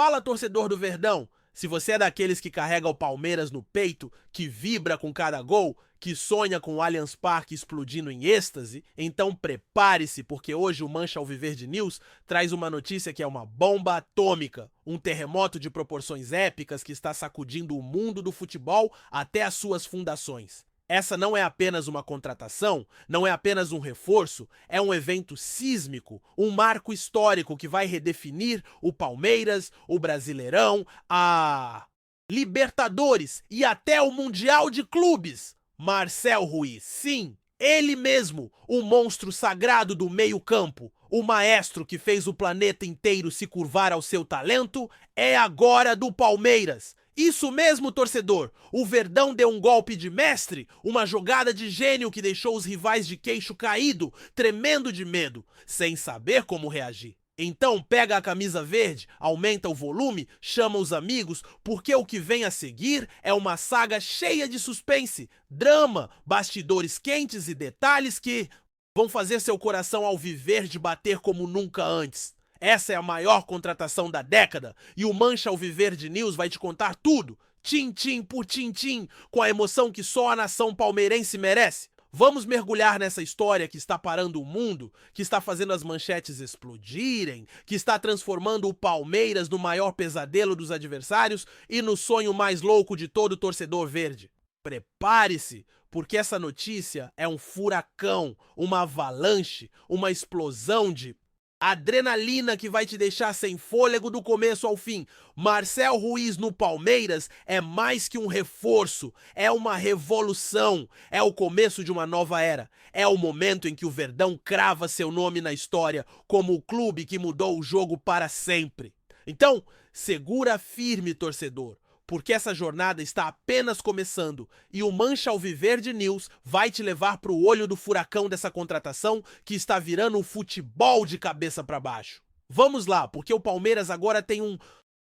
Fala, torcedor do Verdão! Se você é daqueles que carrega o Palmeiras no peito, que vibra com cada gol, que sonha com o Allianz Parque explodindo em êxtase, então prepare-se, porque hoje o Mancha Alviverde News traz uma notícia que é uma bomba atômica, um terremoto de proporções épicas que está sacudindo o mundo do futebol até as suas fundações. Essa não é apenas uma contratação, não é apenas um reforço, é um evento sísmico, um marco histórico que vai redefinir o Palmeiras, o Brasileirão, a Libertadores e até o Mundial de Clubes. Marcel Ruiz, sim, ele mesmo, o monstro sagrado do meio-campo, o maestro que fez o planeta inteiro se curvar ao seu talento, é agora do Palmeiras. Isso mesmo, torcedor! O Verdão deu um golpe de mestre, uma jogada de gênio que deixou os rivais de queixo caído, tremendo de medo, sem saber como reagir. Então pega a camisa verde, aumenta o volume, chama os amigos, porque o que vem a seguir é uma saga cheia de suspense, drama, bastidores quentes e detalhes que vão fazer seu coração alviverde bater como nunca antes. Essa é a maior contratação da década e o Mancha Alviverde News vai te contar tudo, tim-tim por tim-tim, com a emoção que só a nação palmeirense merece. Vamos mergulhar nessa história que está parando o mundo, que está fazendo as manchetes explodirem, que está transformando o Palmeiras no maior pesadelo dos adversários e no sonho mais louco de todo torcedor verde. Prepare-se, porque essa notícia é um furacão, uma avalanche, uma explosão de adrenalina que vai te deixar sem fôlego do começo ao fim. Marcel Ruiz no Palmeiras é mais que um reforço, é uma revolução, é o começo de uma nova era. É o momento em que o Verdão crava seu nome na história como o clube que mudou o jogo para sempre. Então, segura firme, torcedor, porque essa jornada está apenas começando e o Mancha Alviverde News vai te levar para o olho do furacão dessa contratação que está virando o futebol de cabeça para baixo. Vamos lá, porque o Palmeiras agora tem um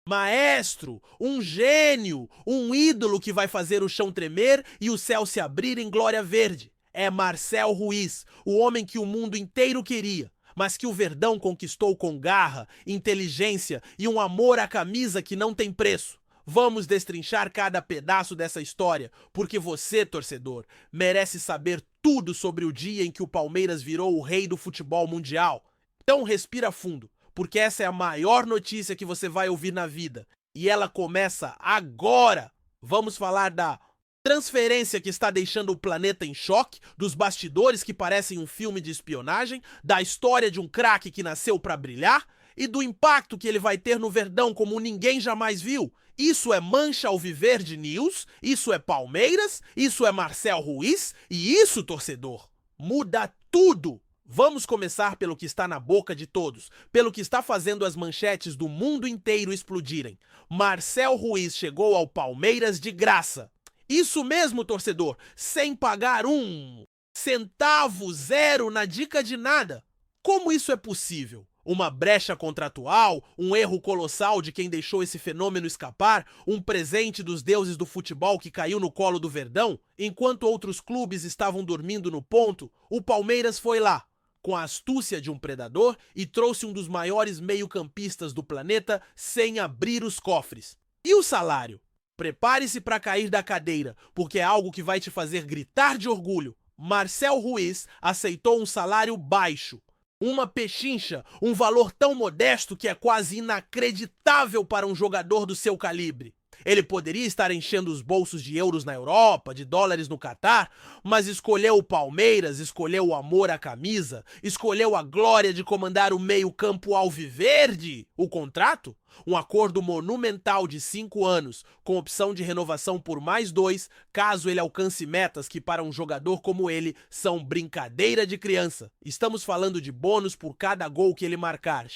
maestro, um gênio, um ídolo que vai fazer o chão tremer e o céu se abrir em glória verde. É Marcel Ruiz, o homem que o mundo inteiro queria, mas que o Verdão conquistou com garra, inteligência e um amor à camisa que não tem preço. Vamos destrinchar cada pedaço dessa história, porque você, torcedor, merece saber tudo sobre o dia em que o Palmeiras virou o rei do futebol mundial. Então respira fundo, porque essa é a maior notícia que você vai ouvir na vida. E ela começa agora! Vamos falar da transferência que está deixando o planeta em choque, dos bastidores que parecem um filme de espionagem, da história de um craque que nasceu para brilhar e do impacto que ele vai ter no Verdão como ninguém jamais viu. Isso é Mancha Alviverde News, isso é Palmeiras, isso é Marcel Ruiz e isso, torcedor, muda tudo. Vamos começar pelo que está na boca de todos, pelo que está fazendo as manchetes do mundo inteiro explodirem. Marcel Ruiz chegou ao Palmeiras de graça. Isso mesmo, torcedor, sem pagar um centavo, zero na dica de nada. Como isso é possível? Uma brecha contratual, um erro colossal de quem deixou esse fenômeno escapar, um presente dos deuses do futebol que caiu no colo do Verdão? Enquanto outros clubes estavam dormindo no ponto, o Palmeiras foi lá, com a astúcia de um predador, e trouxe um dos maiores meio-campistas do planeta sem abrir os cofres. E o salário? Prepare-se para cair da cadeira, porque é algo que vai te fazer gritar de orgulho. Marcel Ruiz aceitou um salário baixo, uma pechincha, um valor tão modesto que é quase inacreditável para um jogador do seu calibre. Ele poderia estar enchendo os bolsos de euros na Europa, de dólares no Catar, mas escolheu o Palmeiras, escolheu o amor à camisa, escolheu a glória de comandar o meio-campo alviverde. O contrato? Um acordo monumental de 5 anos, com opção de renovação por mais 2, caso ele alcance metas que para um jogador como ele são brincadeira de criança. Estamos falando de bônus por cada gol que ele marcar,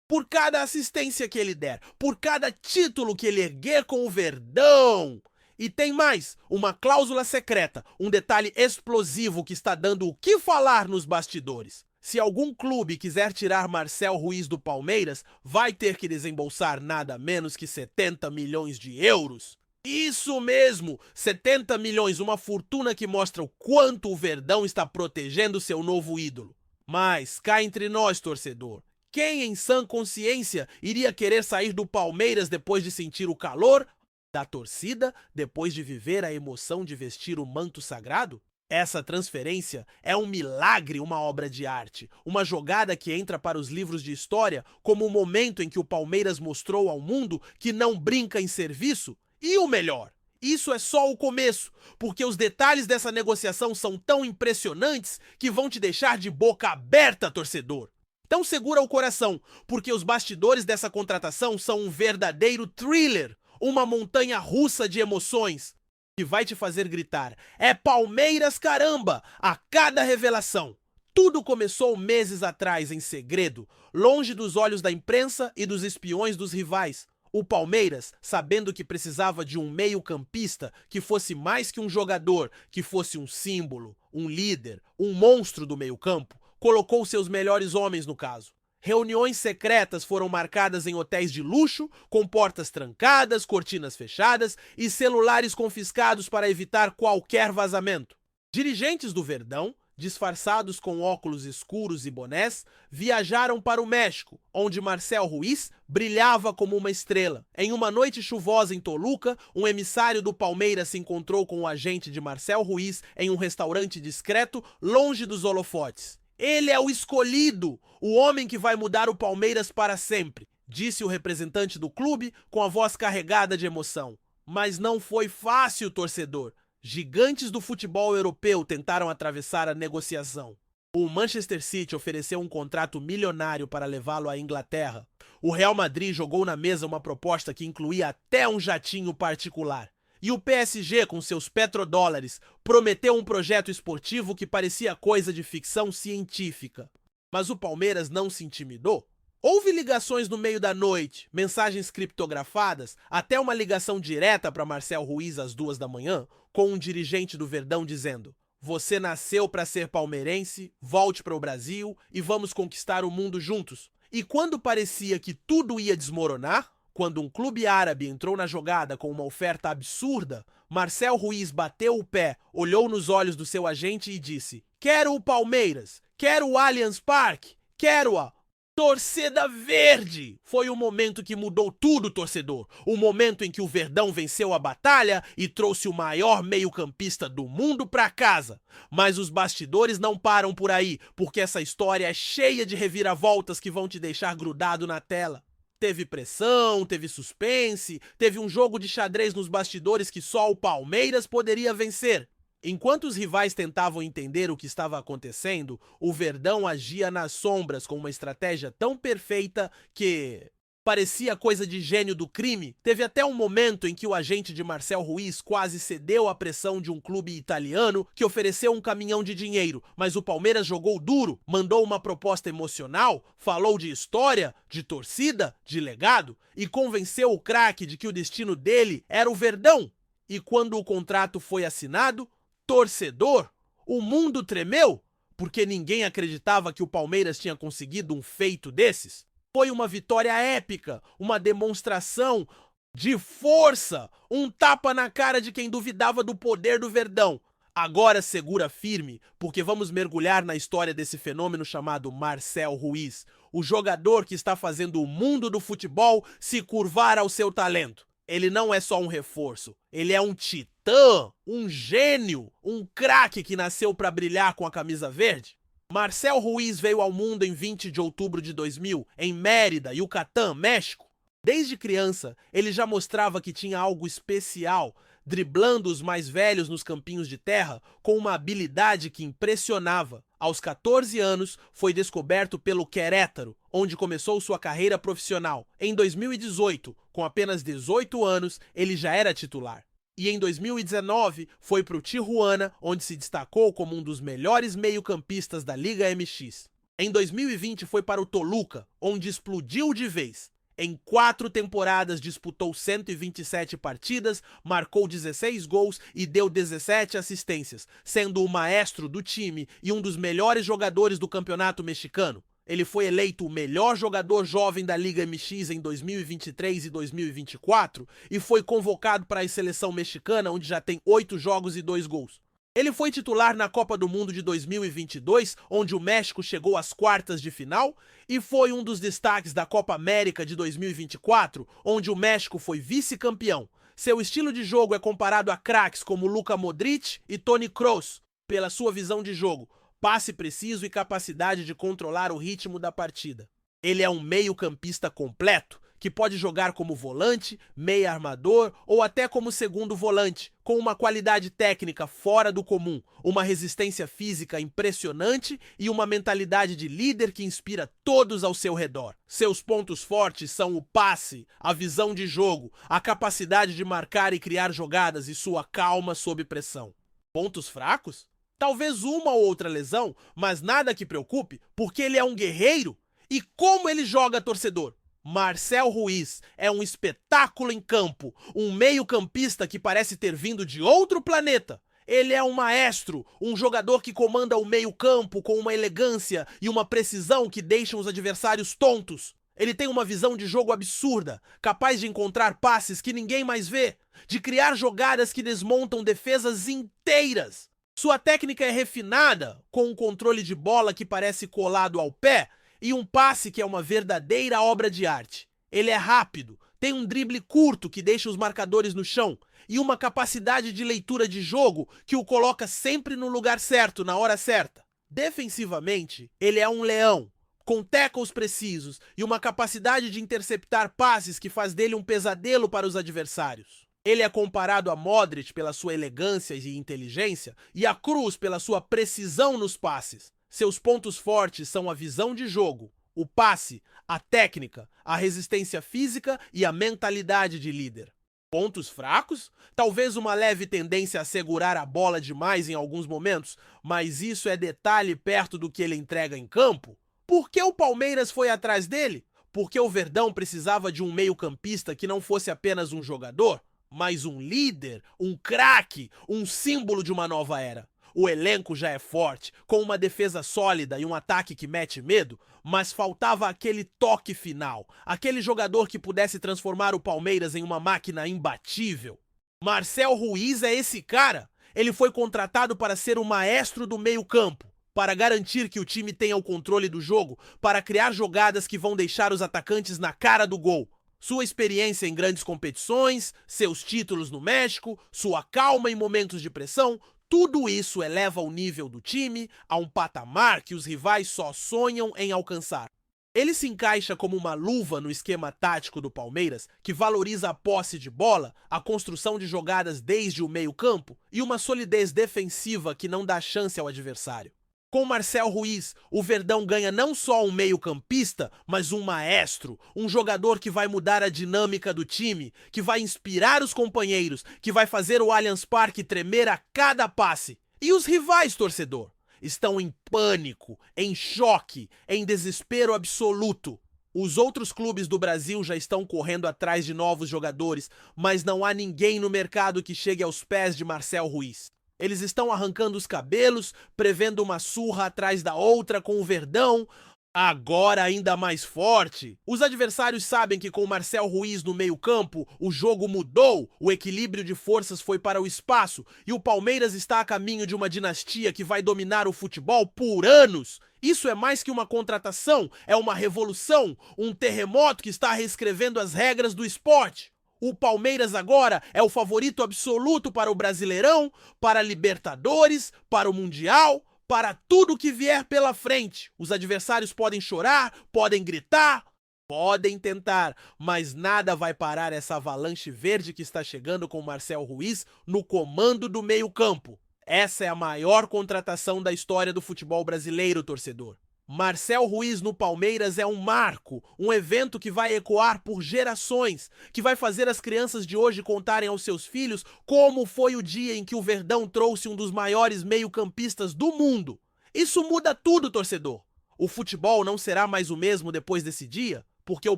por cada assistência que ele der, por cada título que ele erguer com o Verdão. E tem mais, uma cláusula secreta, um detalhe explosivo que está dando o que falar nos bastidores. Se algum clube quiser tirar Marcel Ruiz do Palmeiras, vai ter que desembolsar nada menos que 70 milhões de euros. Isso mesmo, 70 milhões, uma fortuna que mostra o quanto o Verdão está protegendo seu novo ídolo. Mas, cá entre nós, torcedor, Quem em sã consciência iria querer sair do Palmeiras depois de sentir o calor da torcida, depois de viver a emoção de vestir o manto sagrado? Essa transferência é um milagre, uma obra de arte, uma jogada que entra para os livros de história como o momento em que o Palmeiras mostrou ao mundo que não brinca em serviço. E o melhor, isso é só o começo, porque os detalhes dessa negociação são tão impressionantes que vão te deixar de boca aberta, torcedor. Então segura o coração, porque os bastidores dessa contratação são um verdadeiro thriller, uma montanha russa de emoções que vai te fazer gritar: é Palmeiras, caramba! A cada revelação. Tudo começou meses atrás em segredo, longe dos olhos da imprensa e dos espiões dos rivais. O Palmeiras, sabendo que precisava de um meio-campista que fosse mais que um jogador, que fosse um símbolo, um líder, um monstro do meio-campo, colocou seus melhores homens no caso. Reuniões secretas foram marcadas em hotéis de luxo, com portas trancadas, cortinas fechadas e celulares confiscados para evitar qualquer vazamento. Dirigentes do Verdão, disfarçados com óculos escuros e bonés, viajaram para o México, onde Marcel Ruiz brilhava como uma estrela. Em uma noite chuvosa em Toluca, um emissário do Palmeiras se encontrou com o agente de Marcel Ruiz em um restaurante discreto, longe dos holofotes. Ele é o escolhido, o homem que vai mudar o Palmeiras para sempre, disse o representante do clube com a voz carregada de emoção. Mas não foi fácil, torcedor. Gigantes do futebol europeu tentaram atravessar a negociação. O Manchester City ofereceu um contrato milionário para levá-lo à Inglaterra. O Real Madrid jogou na mesa uma proposta que incluía até um jatinho particular. E o PSG, com seus petrodólares, prometeu um projeto esportivo que parecia coisa de ficção científica. Mas o Palmeiras não se intimidou. Houve ligações no meio da noite, mensagens criptografadas, até uma ligação direta para Marcel Ruiz às 2 da manhã, com um dirigente do Verdão dizendo: você nasceu para ser palmeirense, volte para o Brasil e vamos conquistar o mundo juntos. E quando parecia que tudo ia desmoronar, quando um clube árabe entrou na jogada com uma oferta absurda, Marcel Ruiz bateu o pé, olhou nos olhos do seu agente e disse: quero o Palmeiras, quero o Allianz Parque, quero a torcida verde! Foi o momento que mudou tudo, torcedor. O momento em que o Verdão venceu a batalha e trouxe o maior meio-campista do mundo para casa. Mas os bastidores não param por aí, porque essa história é cheia de reviravoltas que vão te deixar grudado na tela. Teve pressão, teve suspense, teve um jogo de xadrez nos bastidores que só o Palmeiras poderia vencer. Enquanto os rivais tentavam entender o que estava acontecendo, o Verdão agia nas sombras com uma estratégia tão perfeita que parecia coisa de gênio do crime. Teve até um momento em que o agente de Marcel Ruiz quase cedeu à pressão de um clube italiano que ofereceu um caminhão de dinheiro, mas o Palmeiras jogou duro, mandou uma proposta emocional, falou de história, de torcida, de legado e convenceu o craque de que o destino dele era o Verdão. E quando o contrato foi assinado, torcedor, o mundo tremeu, porque ninguém acreditava que o Palmeiras tinha conseguido um feito desses. Foi uma vitória épica, uma demonstração de força, um tapa na cara de quem duvidava do poder do Verdão. Agora segura firme, porque vamos mergulhar na história desse fenômeno chamado Marcel Ruiz, o jogador que está fazendo o mundo do futebol se curvar ao seu talento. Ele não é só um reforço, ele é um titã, um gênio, um craque que nasceu para brilhar com a camisa verde. Marcel Ruiz veio ao mundo em 20 de outubro de 2000, em Mérida, Yucatán, México. Desde criança, ele já mostrava que tinha algo especial, driblando os mais velhos nos campinhos de terra com uma habilidade que impressionava. Aos 14 anos, foi descoberto pelo Querétaro, onde começou sua carreira profissional. Em 2018, com apenas 18 anos, ele já era titular. E em 2019, foi para o Tijuana, onde se destacou como um dos melhores meio-campistas da Liga MX. Em 2020, foi para o Toluca, onde explodiu de vez. Em 4 temporadas disputou 127 partidas, marcou 16 gols e deu 17 assistências, sendo o maestro do time e um dos melhores jogadores do campeonato mexicano. Ele foi eleito o melhor jogador jovem da Liga MX em 2023 e 2024 e foi convocado para a seleção mexicana, onde já tem 8 jogos e 2 gols. Ele foi titular na Copa do Mundo de 2022, onde o México chegou às quartas de final, e foi um dos destaques da Copa América de 2024, onde o México foi vice-campeão. Seu estilo de jogo é comparado a craques como Luka Modric e Toni Kroos, pela sua visão de jogo, passe preciso e capacidade de controlar o ritmo da partida. Ele é um meio-campista completo, que pode jogar como volante, meia armador ou até como segundo volante, com uma qualidade técnica fora do comum, uma resistência física impressionante e uma mentalidade de líder que inspira todos ao seu redor. Seus pontos fortes são o passe, a visão de jogo, a capacidade de marcar e criar jogadas e sua calma sob pressão. Pontos fracos? Talvez uma ou outra lesão, mas nada que preocupe, porque ele é um guerreiro. E como ele joga, torcedor? Marcel Ruiz é um espetáculo em campo, um meio-campista que parece ter vindo de outro planeta. Ele é um maestro, um jogador que comanda o meio-campo com uma elegância e uma precisão que deixam os adversários tontos. Ele tem uma visão de jogo absurda, capaz de encontrar passes que ninguém mais vê, de criar jogadas que desmontam defesas inteiras. Sua técnica é refinada, com um controle de bola que parece colado ao pé, e um passe que é uma verdadeira obra de arte. Ele é rápido, tem um drible curto que deixa os marcadores no chão e uma capacidade de leitura de jogo que o coloca sempre no lugar certo, na hora certa. Defensivamente, ele é um leão, com tackles precisos e uma capacidade de interceptar passes que faz dele um pesadelo para os adversários. Ele é comparado a Modric pela sua elegância e inteligência e a Kroos pela sua precisão nos passes. Seus pontos fortes são a visão de jogo, o passe, a técnica, a resistência física e a mentalidade de líder. Pontos fracos? Talvez uma leve tendência a segurar a bola demais em alguns momentos, mas isso é detalhe perto do que ele entrega em campo. Por que o Palmeiras foi atrás dele? Porque o Verdão precisava de um meio-campista que não fosse apenas um jogador, mas um líder, um craque, um símbolo de uma nova era. O elenco já é forte, com uma defesa sólida e um ataque que mete medo, mas faltava aquele toque final, aquele jogador que pudesse transformar o Palmeiras em uma máquina imbatível. Marcel Ruiz é esse cara. Ele foi contratado para ser o maestro do meio-campo, para garantir que o time tenha o controle do jogo, para criar jogadas que vão deixar os atacantes na cara do gol. Sua experiência em grandes competições, seus títulos no México, sua calma em momentos de pressão, tudo isso eleva o nível do time a um patamar que os rivais só sonham em alcançar. Ele se encaixa como uma luva no esquema tático do Palmeiras, que valoriza a posse de bola, a construção de jogadas desde o meio-campo e uma solidez defensiva que não dá chance ao adversário. Com Marcel Ruiz, o Verdão ganha não só um meio-campista, mas um maestro, um jogador que vai mudar a dinâmica do time, que vai inspirar os companheiros, que vai fazer o Allianz Parque tremer a cada passe. E os rivais, torcedor? Estão em pânico, em choque, em desespero absoluto. Os outros clubes do Brasil já estão correndo atrás de novos jogadores, mas não há ninguém no mercado que chegue aos pés de Marcel Ruiz. Eles estão arrancando os cabelos, prevendo uma surra atrás da outra com o Verdão, agora ainda mais forte. Os adversários sabem que com o Marcel Ruiz no meio-campo, o jogo mudou, o equilíbrio de forças foi para o espaço e o Palmeiras está a caminho de uma dinastia que vai dominar o futebol por anos. Isso é mais que uma contratação, é uma revolução, um terremoto que está reescrevendo as regras do esporte. O Palmeiras agora é o favorito absoluto para o Brasileirão, para a Libertadores, para o Mundial, para tudo que vier pela frente. Os adversários podem chorar, podem gritar, podem tentar, mas nada vai parar essa avalanche verde que está chegando com Marcel Ruiz no comando do meio-campo. Essa é a maior contratação da história do futebol brasileiro, torcedor. Marcel Ruiz no Palmeiras é um marco, um evento que vai ecoar por gerações, que vai fazer as crianças de hoje contarem aos seus filhos como foi o dia em que o Verdão trouxe um dos maiores meio-campistas do mundo. Isso muda tudo, torcedor. O futebol não será mais o mesmo depois desse dia, porque o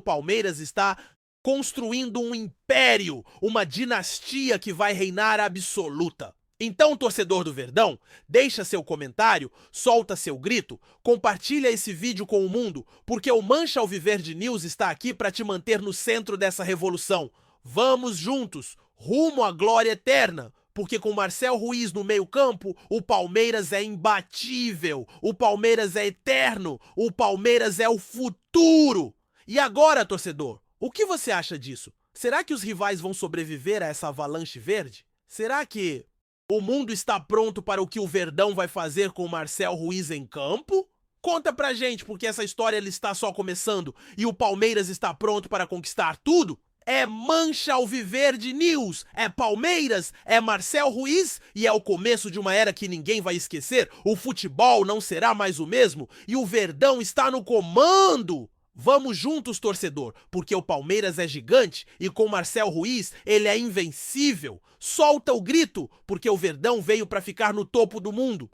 Palmeiras está construindo um império, uma dinastia que vai reinar absoluta. Então, torcedor do Verdão, deixa seu comentário, solta seu grito, compartilha esse vídeo com o mundo, porque o Mancha Alviverde News está aqui para te manter no centro dessa revolução. Vamos juntos, rumo à glória eterna, porque com Marcel Ruiz no meio-campo, o Palmeiras é imbatível, o Palmeiras é eterno, o Palmeiras é o futuro. E agora, torcedor, o que você acha disso? Será que os rivais vão sobreviver a essa avalanche verde? Será que o mundo está pronto para o que o Verdão vai fazer com o Marcel Ruiz em campo? Conta pra gente, porque essa história ela está só começando e o Palmeiras está pronto para conquistar tudo? É Mancha Alviverde News, é Palmeiras, é Marcel Ruiz e é o começo de uma era que ninguém vai esquecer. O futebol não será mais o mesmo e o Verdão está no comando. Vamos juntos, torcedor, porque o Palmeiras é gigante e com Marcel Ruiz ele é invencível. Solta o grito, porque o Verdão veio para ficar no topo do mundo.